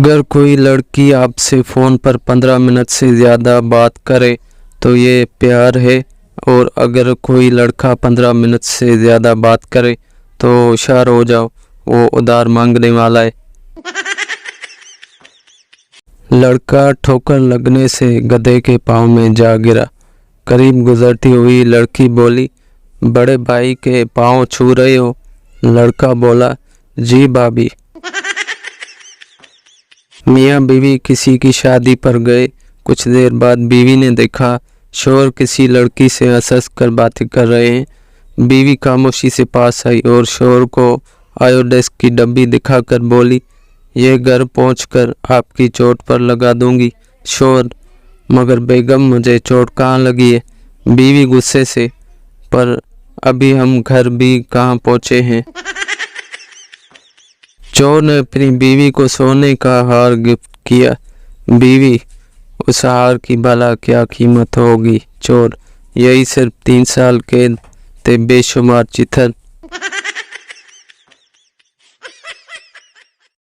अगर कोई लड़की आपसे फ़ोन पर 15 मिनट से ज़्यादा बात करे तो ये प्यार है, और अगर कोई लड़का 15 मिनट से ज़्यादा बात करे तो होशियार हो जाओ, वो उधार मांगने वाला है। लड़का ठोकर लगने से गधे के पाँव में जा गिरा। करीब गुजरती हुई लड़की बोली, बड़े भाई के पाँव छू रहे हो? लड़का बोला, जी भाभी। मियाँ बीवी किसी की शादी पर गए। कुछ देर बाद बीवी ने देखा शोहर किसी लड़की से हंस कर बातें कर रहे हैं। बीवी खामोशी से पास आई और शोहर को आयोडेक्स की डब्बी दिखाकर बोली, ये घर पहुंचकर आपकी चोट पर लगा दूंगी। शोहर, मगर बेगम मुझे चोट कहाँ लगी है? बीवी गुस्से से, पर अभी हम घर भी कहाँ पहुँचे हैं। चोर ने अपनी बीवी को सोने का हार गिफ्ट किया। बीवी, उस हार की भला क्या कीमत होगी? चोर, यही सिर्फ 3 साल के ते बेशुमार चिथर।